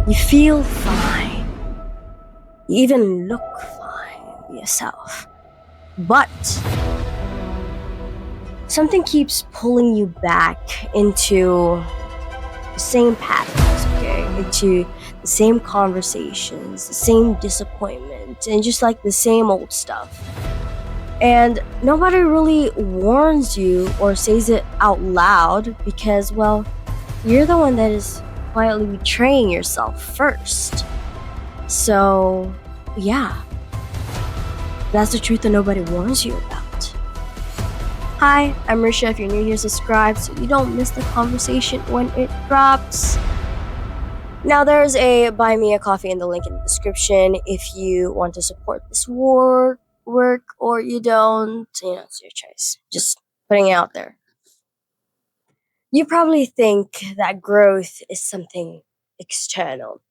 You feel fine. You even look fine yourself. But something keeps pulling you back into the same patterns, okay? Into the same conversations, the same disappointment, and just like the same old stuff. And nobody really warns you or says it out loud because, well, you're the one that is quietly betraying yourself first. So, yeah, that's the truth that nobody warns you about. Hi, I'm Risha. If you're new here, subscribe so you don't miss the conversation when it drops. Now, there's a buy me a coffee in the link in the description if you want to support this work or you don't. It's your choice. Just putting it out there. You probably think that growth is something external,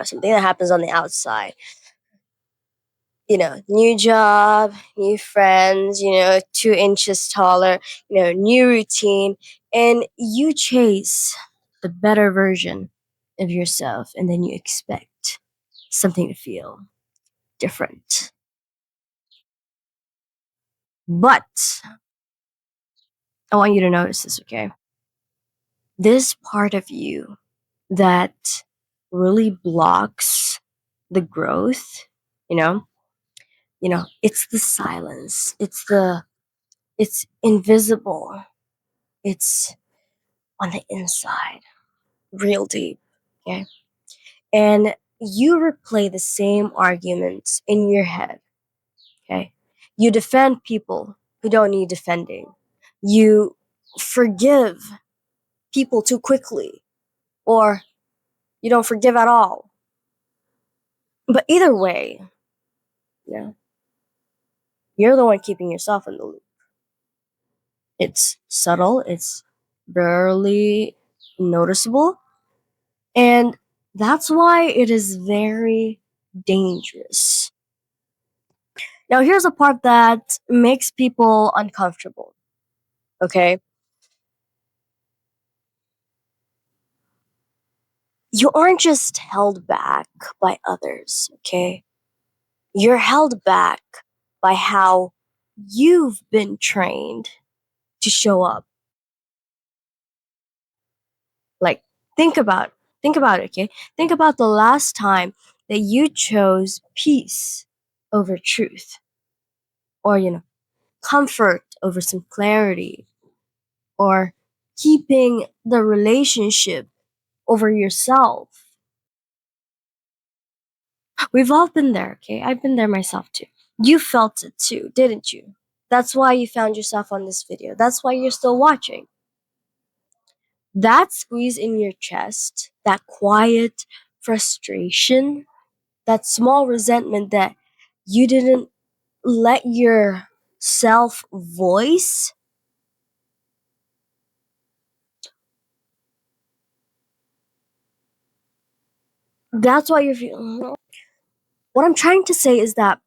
something that happens on the outside. New job, new friends, 2 inches taller, new routine, and you chase the better version of yourself, and then you expect something to feel different. But I want you to notice this, okay? This part of you that really blocks the growth, you know, it's the silence. It's invisible. It's on the inside, real deep. Okay. And you replay the same arguments in your head. Okay. You defend people who don't need defending. You forgive people too quickly, or you don't forgive at all. But either way, yeah, you're the one keeping yourself in the loop. It's subtle, it's barely noticeable, and that's why it is very dangerous. Now, here's a part that makes people uncomfortable, okay? You aren't just held back by others, okay? You're held back by how you've been trained to show up. Like, think about think about it, okay? Think about the last time that you chose peace over truth, or comfort over some clarity, or keeping the relationship over yourself. We've all been there, okay? I've been there myself too. You felt it too, didn't you? That's why you found yourself on this video. That's why you're still watching. That squeeze in your chest, that quiet frustration, that small resentment that you didn't let your self voice, that's why you're feeling. What I'm trying to say is that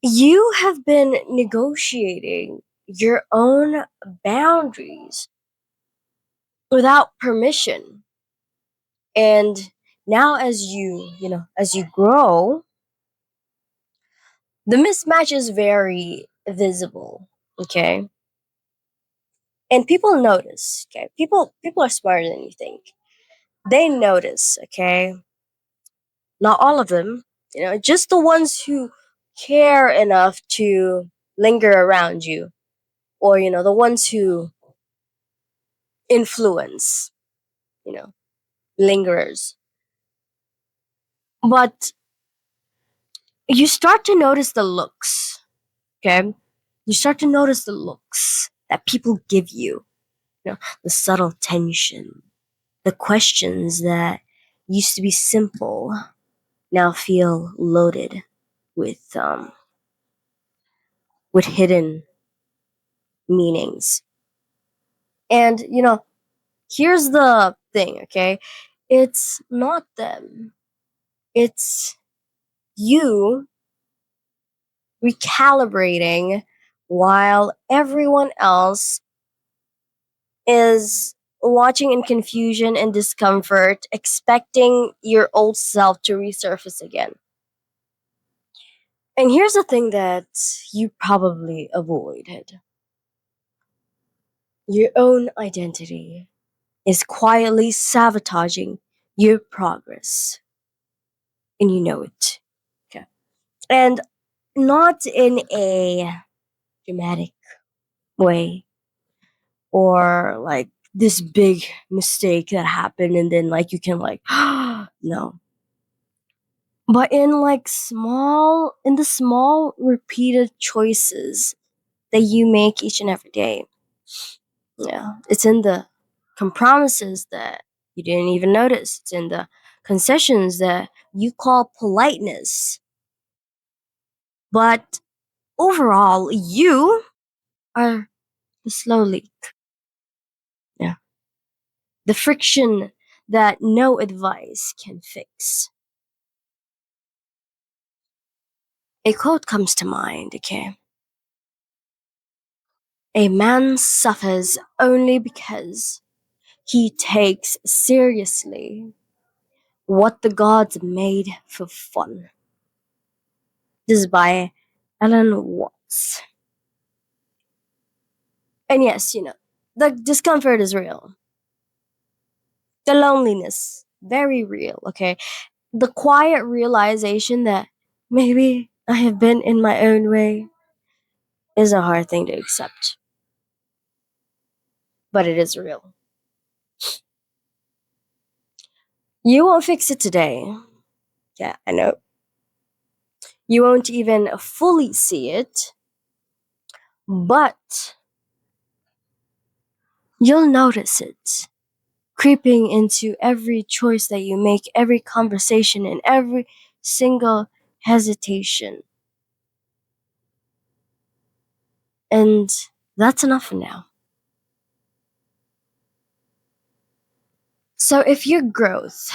you have been negotiating your own boundaries without permission. And now as you grow, the mismatch is very visible, okay? And people notice, okay? People are smarter than you think. They notice, okay? Not all of them, just the ones who care enough to linger around you, or the ones who influence, you know, lingerers. But you start to notice the looks, okay? You start to notice the looks that people give you, the subtle tension, the questions that used to be simple now feel loaded with hidden meanings. And here's the thing, okay? It's not them. It's you recalibrating while everyone else is watching in confusion and discomfort, expecting your old self to resurface again. And here's the thing that you probably avoided: your own identity is quietly sabotaging your progress, and you know it. Okay. And not in a dramatic way, or like this big mistake that happened and then like you can like no, but in the small repeated choices that you make each and every day. Yeah, it's in the compromises that you didn't even notice. It's in the concessions that you call politeness. But overall, you are the slow leak. Yeah. The friction that no advice can fix. A quote comes to mind, okay? A man suffers only because he takes seriously what the gods made for fun. This is by Alan Watts. And yes, the discomfort is real. The loneliness, very real, okay? The quiet realization that maybe I have been in my own way is a hard thing to accept, but it is real. You won't fix it today. Yeah, I know. You won't even fully see it, but you'll notice it creeping into every choice that you make, every conversation, and every single hesitation. And that's enough for now. So if your growth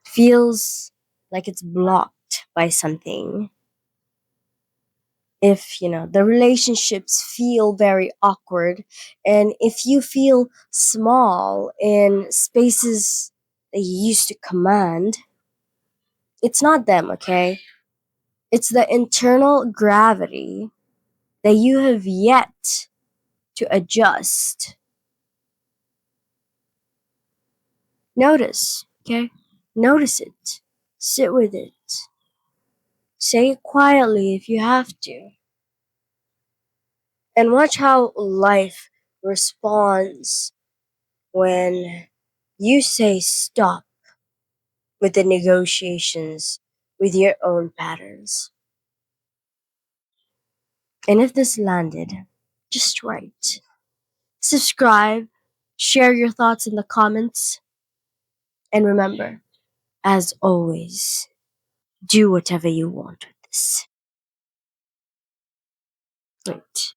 feels like it's blocked by something, if the relationships feel very awkward, and if you feel small in spaces that you used to command, it's not them, okay? It's the internal gravity that you have yet to adjust. Notice, okay? Notice it. Sit with it. Say it quietly if you have to. And watch how life responds when you say stop with the negotiations with your own patterns. And if this landed just right, subscribe, share your thoughts in the comments, and remember, as always, do whatever you want with this. Right.